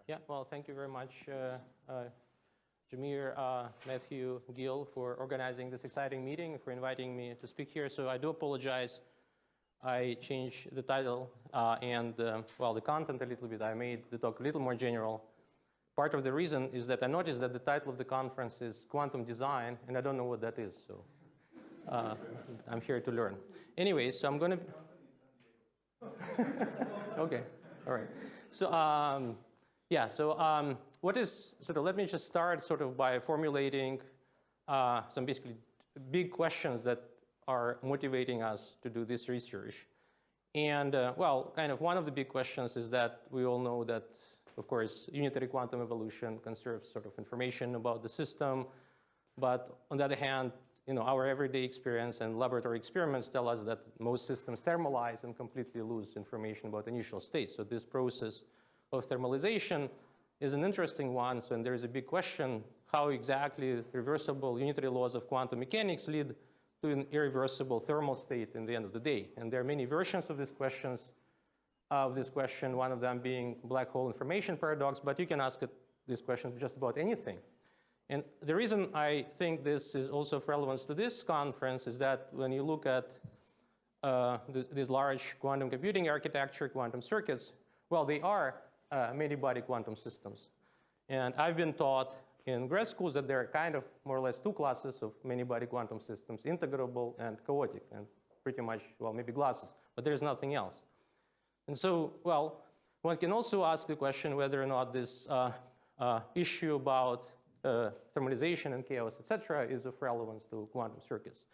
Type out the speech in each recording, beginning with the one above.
Yeah, well, thank you very much, Jameer, Matthew, Gil, for organizing this exciting meeting, for inviting me to speak here. So I do apologize. I changed the title well, the content a little bit. I made the talk a little more general. Part of the reason is that I noticed that the title of the conference is Quantum Design, and I don't know what that is. So I'm here to learn. Anyway, so I'm going to... OK, all right. So yeah, so what is sort of, let me just start sort of by formulating some basically big questions that are motivating us to do this research. And well, kind of one of the big questions is that we all know that, of course, unitary quantum evolution conserves sort of information about the system. But on the other hand, our everyday experience and laboratory experiments tell us that most systems thermalize and completely lose information about initial states. So this process of thermalization is an interesting one. So, and there is a big question, how exactly reversible unitary laws of quantum mechanics lead to an irreversible thermal state in the end of the day. And there are many versions of this question, one of them being black hole information paradox, but you can ask this question just about anything. And the reason I think this is also of relevance to this conference is that when you look at these large quantum computing architecture, quantum circuits, well, they are many-body quantum systems. And I've been taught in grad schools that there are kind of more or less two classes of many-body quantum systems, integrable and chaotic, and pretty much, well, maybe glasses, but there's nothing else. And so, well, one can also ask the question whether or not this issue about thermalization and chaos, et cetera, is of relevance to quantum circuits.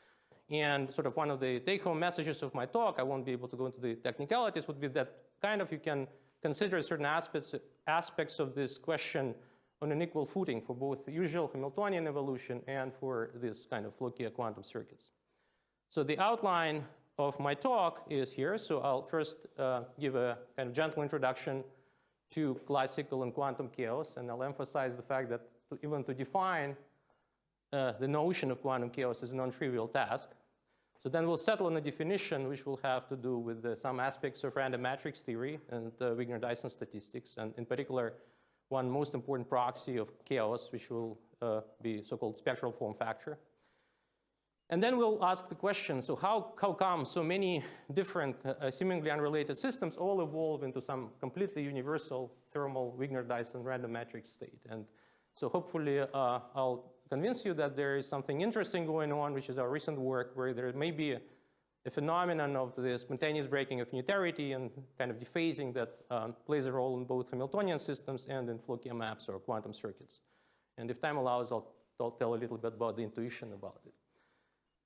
And sort of one of the take-home messages of my talk, I won't be able to go into the technicalities, would be that kind of you can consider certain aspects of this question on an equal footing for both the usual Hamiltonian evolution and for this kind of Floquet quantum circuits. So the outline of my talk is here. So I'll first give a kind of gentle introduction to classical and quantum chaos, and I'll emphasize the fact that even to define the notion of quantum chaos is a non-trivial task. So then we'll settle on a definition which will have to do with some aspects of random matrix theory and Wigner-Dyson statistics, and in particular, one most important proxy of chaos, which will be so-called spectral form factor. And then we'll ask the question, so how come so many different, seemingly unrelated systems all evolve into some completely universal thermal Wigner-Dyson random matrix state? And so hopefully I'll convince you that there is something interesting going on, which is our recent work, where there may be a phenomenon of the spontaneous breaking of unitarity and kind of dephasing that plays a role in both Hamiltonian systems and in Floquet maps or quantum circuits. And if time allows, I'll tell a little bit about the intuition about it.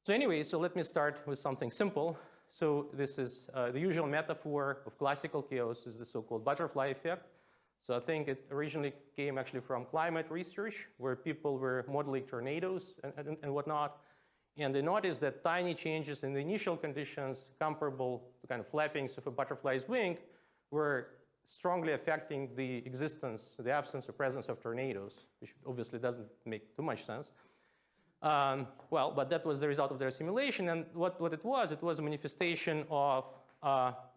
So anyway, so let me start with something simple. So this is the usual metaphor of classical chaos is the so-called butterfly effect. So I think it originally came actually from climate research, where people were modeling tornadoes and whatnot. And they noticed that tiny changes in the initial conditions comparable to kind of flappings of a butterfly's wing were strongly affecting the existence, the absence or presence of tornadoes, which obviously doesn't make too much sense. Well, but that was the result of their simulation. And what it was a manifestation of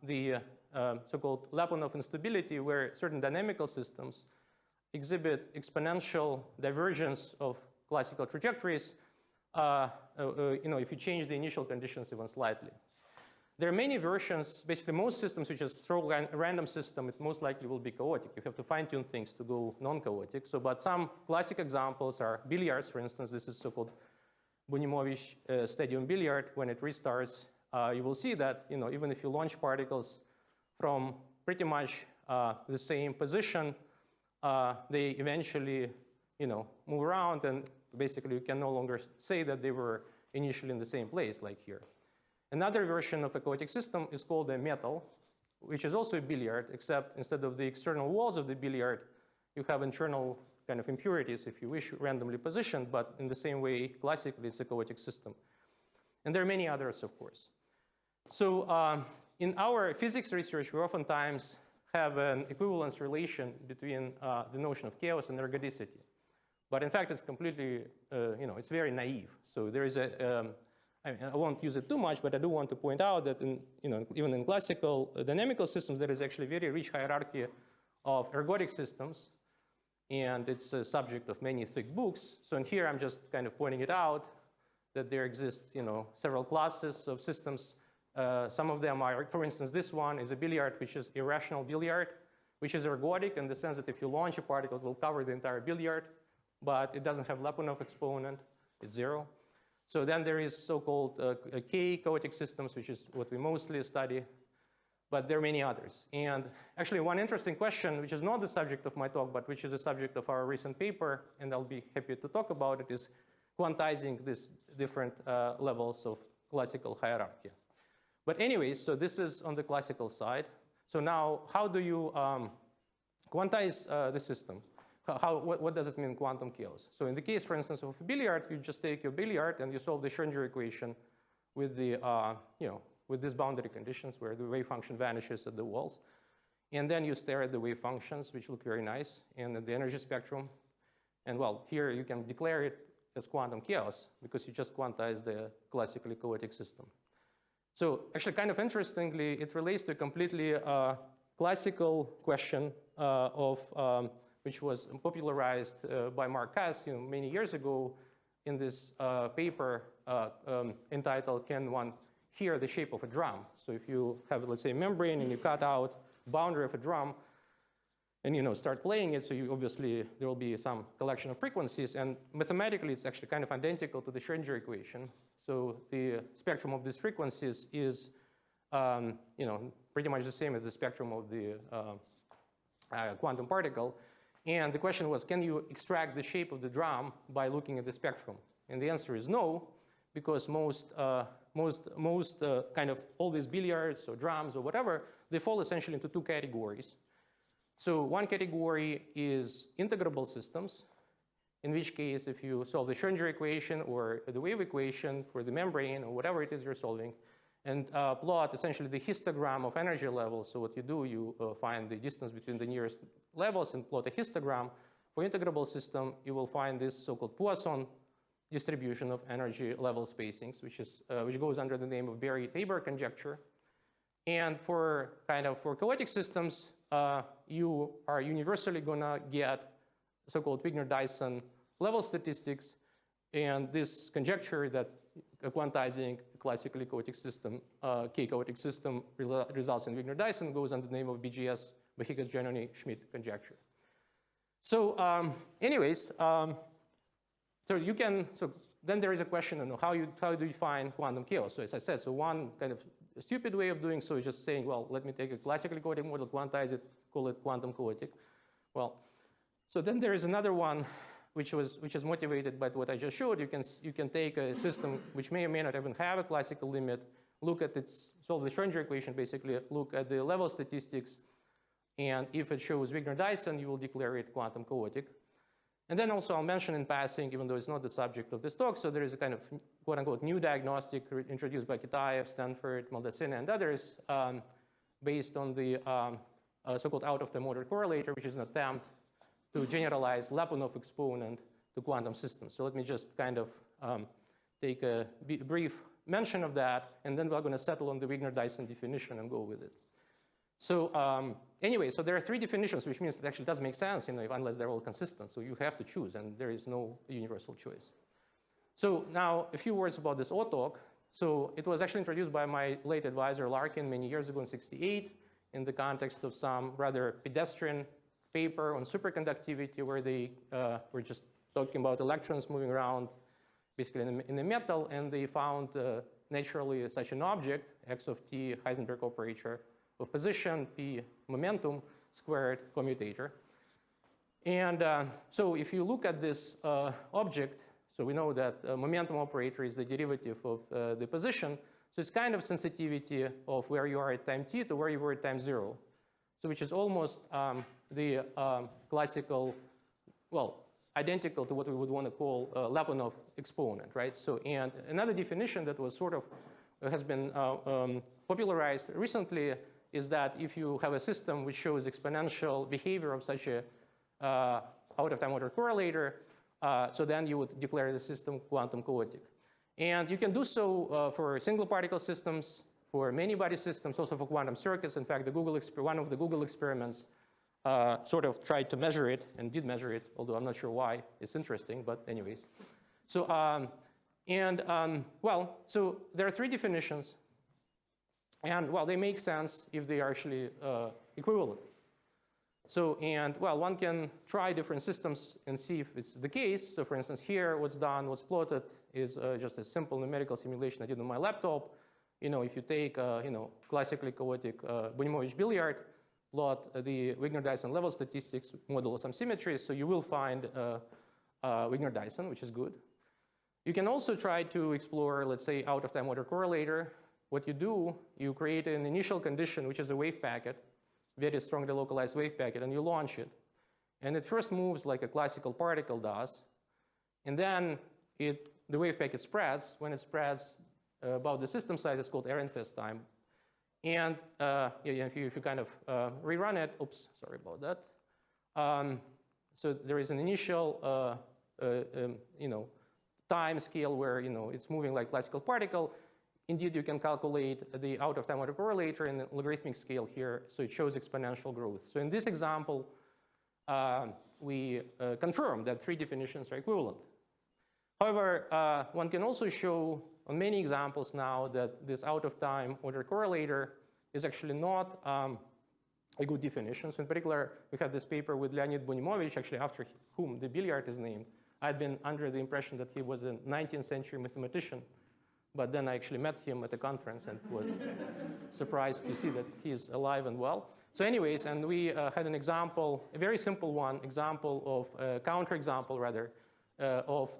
the so-called Lyapunov instability, where certain dynamical systems exhibit exponential divergence of classical trajectories if you change the initial conditions even slightly. There are many versions. Basically, most systems which just throw a random system, it most likely will be chaotic. You have to fine-tune things to go non-chaotic. So, but some classic examples are billiards, for instance. This is so-called Bunimovich stadium billiard. When it restarts, you will see that even if you launch particles from pretty much the same position, they eventually move around, and basically you can no longer say that they were initially in the same place, like here. Another version of a chaotic system is called a metal, which is also a billiard, except instead of the external walls of the billiard, you have internal kind of impurities, if you wish, randomly positioned, but in the same way, classically, it's a chaotic system. And there are many others, of course. So in our physics research, we oftentimes have an equivalence relation between the notion of chaos and ergodicity. But in fact, it's completely, it's very naive. So there is I won't use it too much, but I do want to point out that even in classical dynamical systems, there is actually a very rich hierarchy of ergodic systems. and it's a subject of many thick books. So in here, I'm just kind of pointing it out that there exists, several classes of systems. Some of them are, for instance, this one is a billiard, which is irrational billiard, which is ergodic in the sense that if you launch a particle, it will cover the entire billiard, but it doesn't have Lyapunov exponent, it's 0. So then there is so-called K-chaotic systems, which is what we mostly study, but there are many others. And actually, one interesting question, which is not the subject of my talk, but which is the subject of our recent paper, and I'll be happy to talk about it, is quantizing these different levels of classical hierarchy. But anyways, so this is on the classical side. So now, how do you quantize the system? What does it mean, quantum chaos? So in the case, for instance, of a billiard, you just take your billiard and you solve the Schrödinger equation with the, with these boundary conditions where the wave function vanishes at the walls. And then you stare at the wave functions, which look very nice, and at the energy spectrum. And well, here you can declare it as quantum chaos because you just quantize the classically chaotic system. So actually, kind of interestingly, it relates to a completely classical question which was popularized by Mark Kass many years ago in this paper entitled Can One Hear the Shape of a Drum? So if you have, let's say, a membrane and you cut out the boundary of a drum and start playing it, so obviously there will be some collection of frequencies, and mathematically it's actually kind of identical to the Schrödinger equation. So the spectrum of these frequencies is pretty much the same as the spectrum of the quantum particle. And the question was, can you extract the shape of the drum by looking at the spectrum? And the answer is no, because most kind of all these billiards or drums or whatever, they fall essentially into two categories. So one category is integrable systems, in which case if you solve the Schrödinger equation or the wave equation for the membrane or whatever it is you're solving, and plot essentially the histogram of energy levels. So what you do, you find the distance between the nearest levels and plot a histogram. For integrable system, you will find this so-called Poisson distribution of energy level spacings, which goes under the name of Berry-Tabor conjecture. And for chaotic systems, you are universally gonna get so-called Wigner-Dyson level statistics, and this conjecture that quantizing a classically chaotic system, K-chaotic system results in Wigner-Dyson goes under the name of BGS, Bahigas-Giannoni-Schmidt conjecture. So anyways, so then there is a question on how do you find quantum chaos? So as I said, so one kind of stupid way of doing so is just saying, well, let me take a classically chaotic model, quantize it, call it quantum chaotic. Well, so then there is another one which is motivated by what I just showed. You can take a system which may or may not even have a classical limit, look at solve the Schrödinger equation, basically look at the level statistics, and if it shows Wigner-Dyson, you will declare it quantum chaotic. And then also I'll mention in passing, even though it's not the subject of this talk, so there is a kind of quote-unquote new diagnostic introduced by Kitaev, Stanford, Maldacena, and others based on the so-called out-of-time order correlator, which is an attempt to generalize Lyapunov exponent to quantum systems. So let me just kind of take a brief mention of that, and then we're going to settle on the Wigner-Dyson definition and go with it. So anyway, so there are three definitions, which means it actually doesn't make sense unless they're all consistent. So you have to choose, and there is no universal choice. So now a few words about this O-talk. So it was actually introduced by my late advisor Larkin many years ago in '68 in the context of some rather pedestrian paper on superconductivity, where they were just talking about electrons moving around basically in the metal, and they found naturally such an object, x of t Heisenberg operator of position, p momentum squared commutator. And so if you look at this object, so we know that momentum operator is the derivative of the position. So it's kind of sensitivity of where you are at time t to where you were at time 0. So which is almost the classical, well, identical to what we would want to call Lyapunov exponent, right? So, and another definition that was sort of has been popularized recently is that if you have a system which shows exponential behavior of such a out-of-time order correlator, so then you would declare the system quantum chaotic. And you can do so for single particle systems, for many body systems, also for quantum circuits. In fact, one of the Google experiments sort of tried to measure it and did measure it, although I'm not sure why. It's interesting, but anyways. So, well, so there are three definitions. And, well, they make sense if they are actually equivalent. So, and, well, one can try different systems and see if it's the case. So, for instance, here, what's plotted is just a simple numerical simulation I did on my laptop. You know, if you take, classically chaotic Bunimovich billiard, plot the Wigner-Dyson level statistics, model some symmetries, so you will find Wigner-Dyson, which is good. You can also try to explore, let's say, out-of-time autocorrelator. What you do, you create an initial condition, which is a wave packet, very strongly localized wave packet, and you launch it. And it first moves like a classical particle does. And then the wave packet spreads. When it spreads about the system size, it's called Ehrenfest time. And if you kind of rerun it, oops, sorry about that. So there is an initial time scale where it's moving like classical particle. Indeed, you can calculate the out-of-time autocorrelator in the logarithmic scale here, so it shows exponential growth. So in this example, we confirm that three definitions are equivalent. However, one can also show on many examples now that this out-of-time autocorrelator is actually not a good definition. So in particular, we had this paper with Leonid Bunimovich, actually after whom the billiard is named. I'd been under the impression that he was a 19th century mathematician. But then I actually met him at a conference and was surprised to see that he's alive and well. So anyways, and we had an example, a very simple one, example of, counterexample rather, of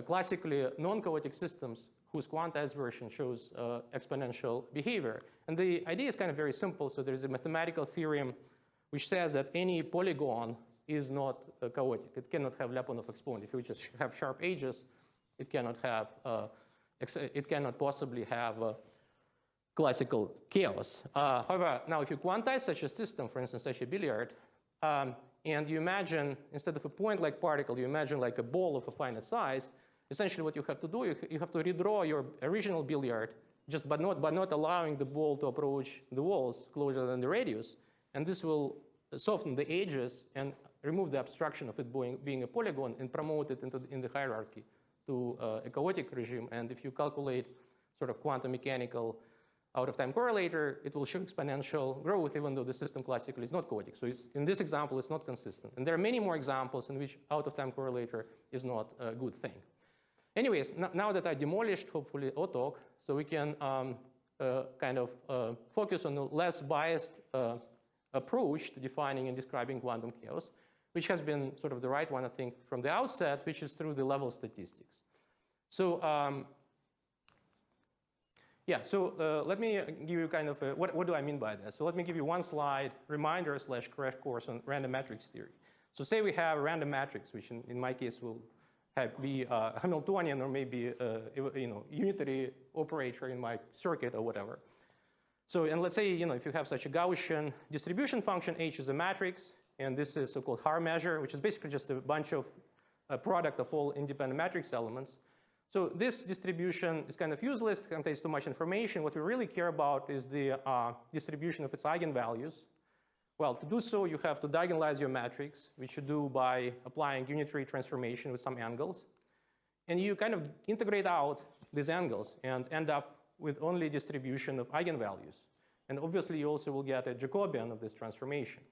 classically non-chaotic systems whose quantized version shows exponential behavior. And the idea is kind of very simple. So there's a mathematical theorem which says that any polygon is not chaotic. It cannot have Lyapunov exponent. If you just have sharp edges, it cannot have it cannot possibly have classical chaos. However, now if you quantize such a system, for instance, such a billiard, and you imagine, instead of a point-like particle, you imagine like a ball of a finite size, essentially what you have to do, you have to redraw your original billiard, just but not allowing the ball to approach the walls closer than the radius. And this will soften the edges and remove the abstraction of it being a polygon and promote it in the hierarchy to a chaotic regime. And if you calculate sort of quantum mechanical out-of-time correlator, it will show exponential growth, even though the system classically is not chaotic. So in this example, it's not consistent. And there are many more examples in which out-of-time correlator is not a good thing. Anyways, now that I demolished, hopefully, OTOC, so we can kind of focus on a less biased approach to defining and describing quantum chaos, which has been sort of the right one, I think, from the outset, which is through the level statistics. So let me give you kind of what do I mean by that? So let me give you one slide reminder / crash course on random matrix theory. So say we have a random matrix, which in my case will be a Hamiltonian or maybe unitary operator in my circuit or whatever. So, and let's say, if you have such a Gaussian distribution function, H is a matrix, and this is so-called Haar measure, which is basically just a bunch of a product of all independent matrix elements. So this distribution is kind of useless, it contains too much information. What we really care about is the distribution of its eigenvalues. Well, to do so, you have to diagonalize your matrix, which you do by applying unitary transformation with some angles. And you kind of integrate out these angles and end up with only distribution of eigenvalues. And obviously, you also will get a Jacobian of this transformation.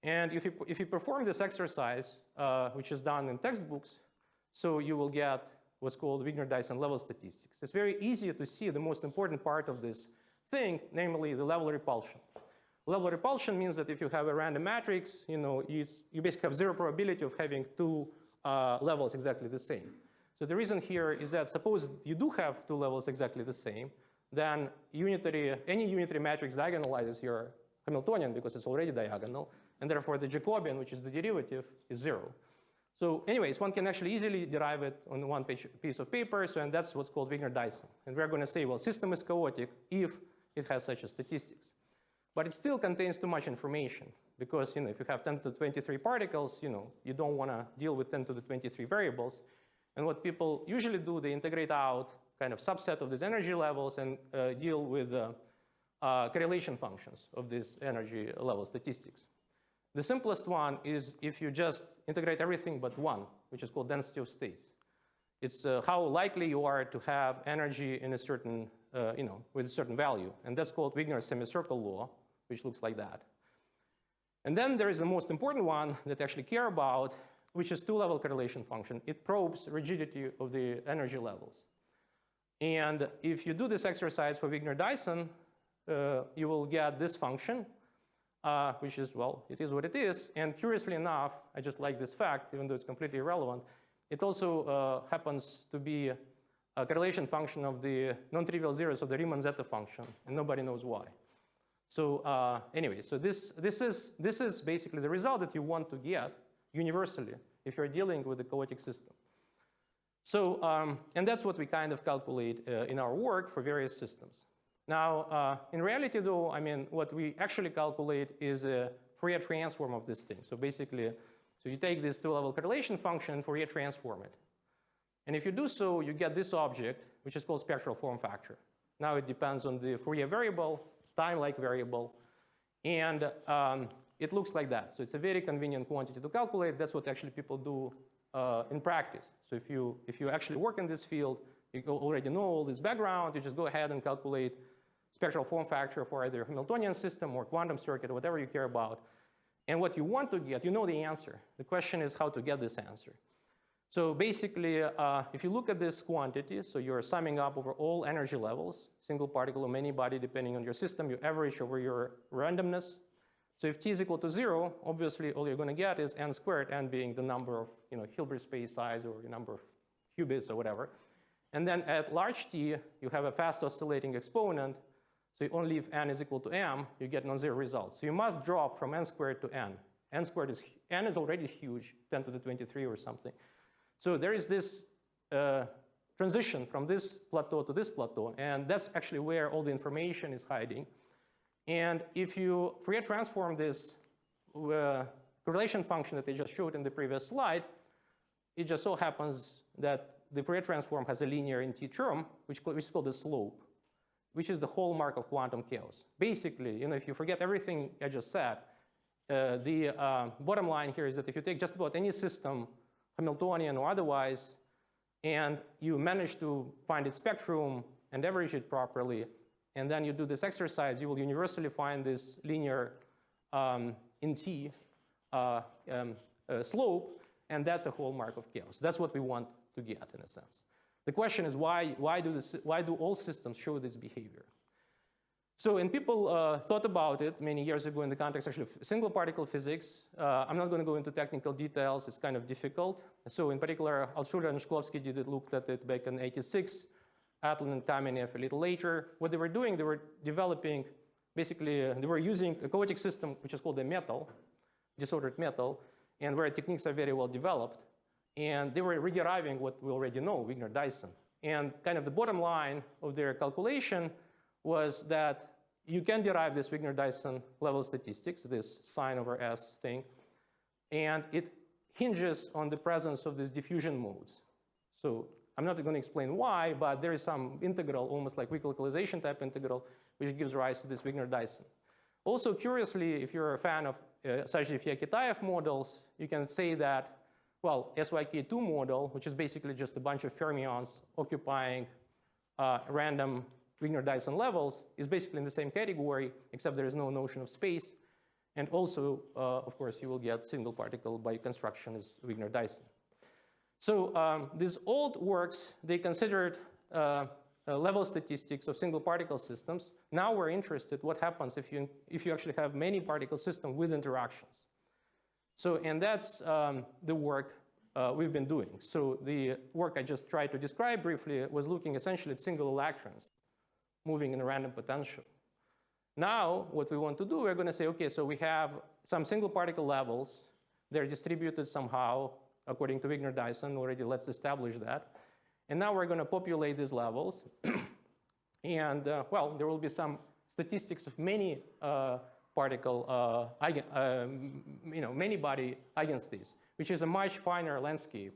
And if you perform this exercise, which is done in textbooks, so you will get what's called Wigner-Dyson level statistics. It's very easy to see the most important part of this thing, namely the level repulsion. Level repulsion means that if you have a random matrix, you basically have zero probability of having two levels exactly the same. So the reason here is that suppose you do have two levels exactly the same, then any unitary matrix diagonalizes your Hamiltonian because it's already diagonal, and therefore the Jacobian, which is the derivative, is zero. So anyways, one can actually easily derive it on one piece of paper, and that's what's called Wigner-Dyson. And we're going to say, well, system is chaotic if it has such a statistics. But it still contains too much information because if you have 10 to the 23 particles, you don't want to deal with 10 to the 23 variables. And what people usually do, they integrate out kind of subset of these energy levels and deal with correlation functions of these energy level statistics. The simplest one is if you just integrate everything but one, which is called density of states. It's how likely you are to have energy in a certain, with a certain value. And that's called Wigner's semicircle law, which looks like that. And then there is the most important one that I actually care about, which is two-level correlation function. It probes rigidity of the energy levels. And if you do this exercise for Wigner-Dyson, you will get this function, which is, well, it is what it is. And curiously enough, I just like this fact, even though it's completely irrelevant, it also happens to be a correlation function of the non-trivial zeros of the Riemann-Zeta function, and nobody knows why. So anyway, so this is basically the result that you want to get universally if you're dealing with a chaotic system. So, and that's what we kind of calculate in our work for various systems. Now, in reality, though, I mean, what we actually calculate is a Fourier transform of this thing. So basically, so you take this two-level correlation function, Fourier transform it. And if you do so, you get this object, which is called spectral form factor. Now it depends on the Fourier variable, time-like variable, and it looks like that. So it's a very convenient quantity to calculate. That's what actually people do in practice. So if you actually work in this field, you already know all this background, you just go ahead and calculate spectral form factor for either Hamiltonian system or quantum circuit or whatever you care about. And what you want to get, you know the answer. The question is how to get this answer. So basically, if you look at this quantity, so you're summing up over all energy levels, single particle or many body, depending on your system, you average over your randomness. So if t is equal to 0, obviously all you're going to get is n squared, n being the number of Hilbert space size or the number of qubits or whatever. And then at large t, you have a fast oscillating exponent. So only if n is equal to m, you get non-zero results. So you must drop from n squared to n. N is already huge, 10 to the 23 or something. So there is this transition from this plateau to this plateau, and that's actually where all the information is hiding. And if you Fourier transform this correlation function that I just showed in the previous slide, it just so happens that the Fourier transform has a linear in t term, which is called the slope, which is the hallmark of quantum chaos. Basically, if you forget everything I just said, the bottom line here is that if you take just about any system, Hamiltonian or otherwise, and you manage to find its spectrum and average it properly, and then you do this exercise, you will universally find this linear in t slope, and that's a hallmark of chaos. That's what we want to get, in a sense. The question is why do all systems show this behavior? So, and people thought about it many years ago in the context actually of single particle physics. I'm not going to go into technical details. It's kind of difficult. So in particular, Altshuler and Shklovsky looked at it back in '86, Atlin and Kamenev a little later. What they were doing, they were developing, basically, they were using a chaotic system, which is called a metal, disordered metal, and where techniques are very well developed. And they were re-deriving what we already know, Wigner-Dyson. And kind of the bottom line of their calculation was that you can derive this Wigner-Dyson level statistics, this sine over S thing, and it hinges on the presence of these diffusion modes. So I'm not going to explain why, but there is some integral, almost like weak localization type integral, which gives rise to this Wigner-Dyson. Also, curiously, if you're a fan of Sajdiv-Yakitaev models, you can say that, well, SYK2 model, which is basically just a bunch of fermions occupying random Wigner-Dyson levels, is basically in the same category, except there is no notion of space. And also, of course, you will get single particle by construction as Wigner-Dyson. So these old works, they considered level statistics of single particle systems. Now we're interested what happens if you actually have many particle systems with interactions. So, and that's the work we've been doing. So the work I just tried to describe briefly was looking essentially at single electrons moving in a random potential. Now, what we want to do, we're going to say, okay, so we have some single particle levels. They're distributed somehow according to Wigner-Dyson. Already, let's establish that. And now we're going to populate these levels. And, well, there will be some statistics of many particle, many body eigenstates, which is a much finer landscape.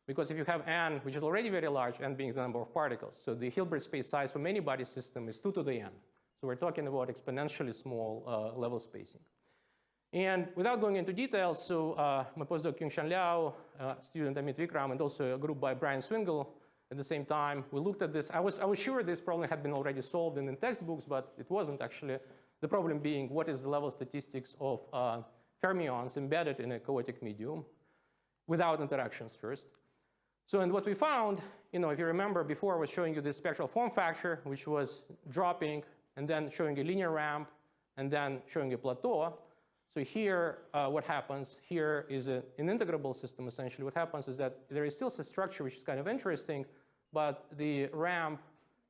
Because if you have n, which is already very large, n being the number of particles, so the Hilbert space size for many body system is 2 to the n. So we're talking about exponentially small level spacing. And without going into details, so my postdoc Kyung-Shan Liao, student Amit Vikram, and also a group by Brian Swingle at the same time, we looked at this. I was sure this problem had been already solved in the textbooks, but it wasn't actually. The problem being, what is the level statistics of fermions embedded in a chaotic medium without interactions first. So, and what we found, if you remember before, I was showing you this spectral form factor, which was dropping and then showing a linear ramp and then showing a plateau. So here, what happens here is an integrable system, essentially. What happens is that there is still a structure which is kind of interesting, but the ramp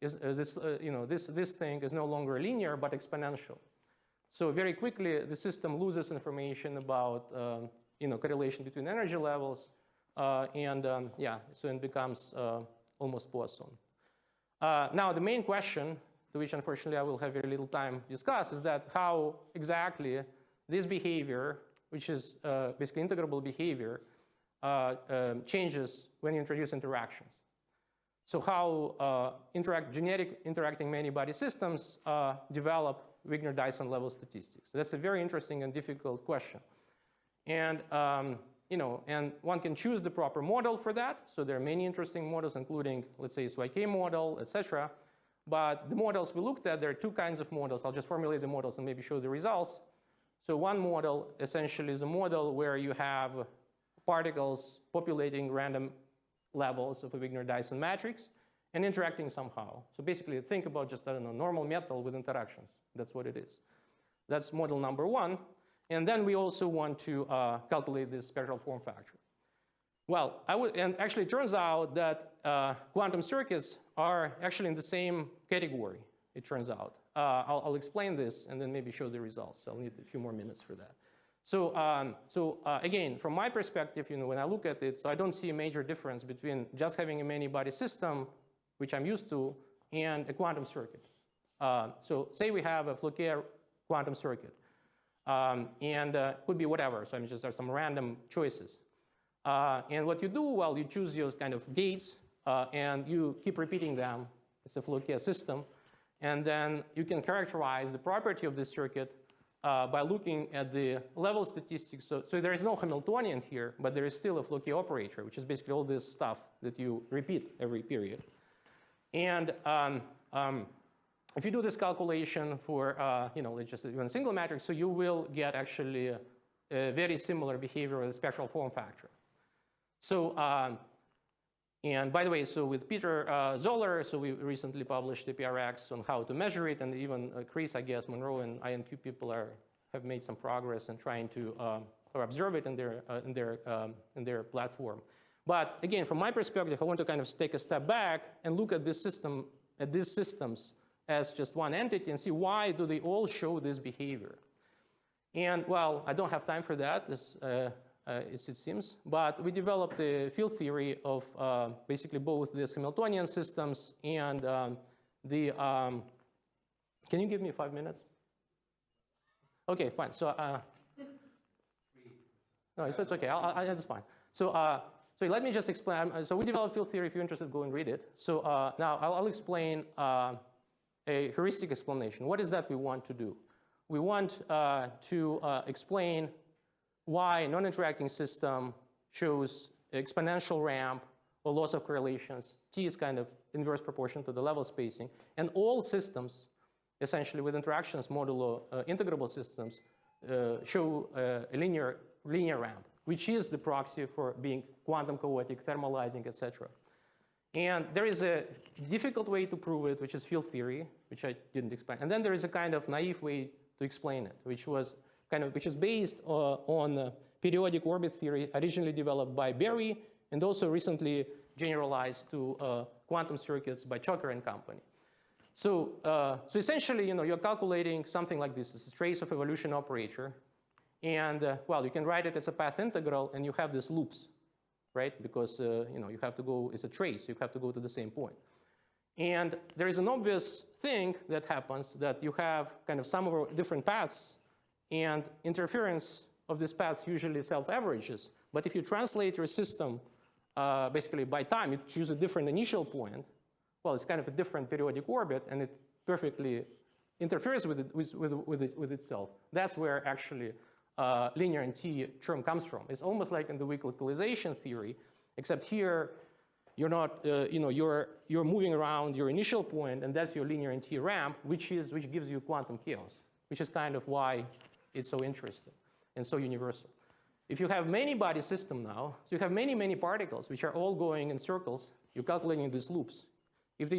is, this thing is no longer linear, but exponential. So very quickly, the system loses information about, correlation between energy levels, so it becomes almost Poisson. Now, the main question, to which unfortunately I will have very little time to discuss, is that how exactly this behavior, which is basically integrable behavior, changes when you introduce interactions. So how interacting many-body systems develop Wigner-Dyson level statistics. That's a very interesting and difficult question. And, and one can choose the proper model for that. So there are many interesting models, including, let's say, SPICE-JGU model, et cetera. But the models we looked at, there are two kinds of models. I'll just formulate the models and maybe show the results. So one model essentially is a model where you have particles populating random levels of a Wigner-Dyson matrix and interacting somehow. So basically, think about just, I don't know, normal metal with interactions. That's what it is. That's model number one. And then we also want to calculate this spectral form factor. Well, and actually it turns out that quantum circuits are actually in the same category, it turns out. I'll explain this and then maybe show the results. So I'll need a few more minutes for that. So, again, from my perspective, when I look at it, so I don't see a major difference between just having a many-body system, which I'm used to, and a quantum circuit. So say we have a Floquet quantum circuit, and could be whatever. So I mean, just there's some random choices. And what you do, well, you choose your kind of gates, and you keep repeating them. It's a Floquet system. And then you can characterize the property of this circuit by looking at the level statistics. So there is no Hamiltonian here, but there is still a Floquet operator, which is basically all this stuff that you repeat every period. And if you do this calculation for, let's just even a single matrix, so you will get actually a very similar behavior with the spectral form factor. So, and by the way, so with Peter Zoller, so we recently published the PRX on how to measure it, and even Chris, I guess, Monroe and INQ people have made some progress in trying to or observe it in their platform. But again, from my perspective, I want to kind of take a step back and look at this system, at these systems as just one entity and see why do they all show this behavior. And well, I don't have time for that. It seems, but we developed a field theory of basically both these Hamiltonian systems and can you give me 5 minutes? Okay, fine. So no, it's okay. That's fine. So let me just explain. So we developed field theory. If you're interested, go and read it. So now I'll explain a heuristic explanation. What is that we want to do? We want to explain why non-interacting system shows exponential ramp or loss of correlations. T is kind of inverse proportion to the level spacing. And all systems, essentially with interactions modulo integrable systems, show a linear ramp, which is the proxy for being quantum chaotic, thermalizing, etc. And there is a difficult way to prove it, which is field theory, which I didn't explain. And then there is a kind of naive way to explain it, which is based on periodic orbit theory, originally developed by Berry, and also recently generalized to quantum circuits by Choker and company. So essentially, you're calculating something like this. It's a trace of evolution operator. And well, you can write it as a path integral, and you have these loops, right? Because you have to go, it's a trace. You have to go to the same point. And there is an obvious thing that happens, that you have kind of some of different paths, and interference of these paths usually self-averages. But if you translate your system basically by time, you choose a different initial point, well, it's kind of a different periodic orbit, and it perfectly interferes with itself. That's where actually linear T term comes from. It's almost like in the weak localization theory, except here you're not, you're moving around your initial point, and that's your linear T ramp, which gives you quantum chaos, which is kind of why it's so interesting and so universal. If you have many body system now, so you have many particles which are all going in circles, you're calculating these loops. If they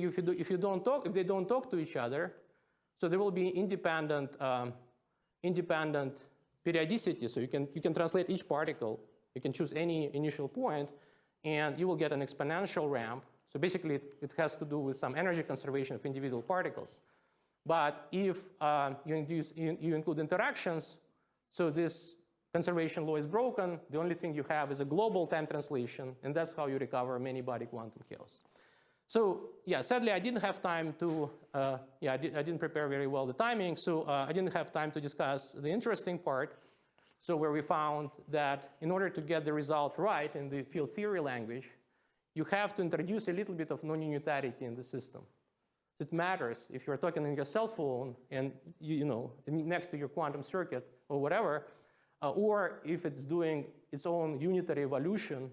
don't talk to each other, so there will be independent periodicity. So you can translate each particle. You can choose any initial point, and you will get an exponential ramp. So basically, it has to do with some energy conservation of individual particles. But if you include interactions, so this conservation law is broken. The only thing you have is a global time translation, and that's how you recover many-body quantum chaos. So yeah, sadly, I didn't have time to, I didn't prepare very well the timing, so I didn't have time to discuss the interesting part. So where we found that in order to get the result right in the field theory language, you have to introduce a little bit of non-unitarity in the system. It matters if you're talking on your cell phone and next to your quantum circuit or whatever, or if it's doing its own unitary evolution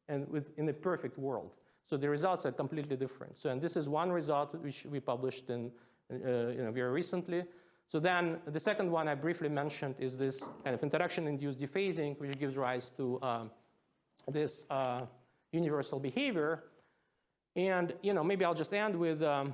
and in a perfect world. So the results are completely different. So, and this is one result which we published in, very recently. So then the second one I briefly mentioned is this kind of interaction-induced dephasing, which gives rise to this universal behavior. And maybe I'll just end with a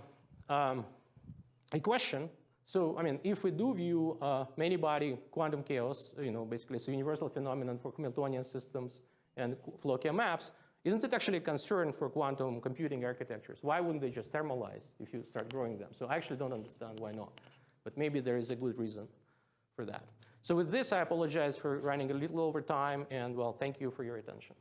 question. So I mean, if we do view many-body quantum chaos, basically it's a universal phenomenon for Hamiltonian systems and Floquet maps, isn't it actually a concern for quantum computing architectures? Why wouldn't they just thermalize if you start growing them? So I actually don't understand why not. But maybe there is a good reason for that. So with this, I apologize for running a little over time. And well, thank you for your attention.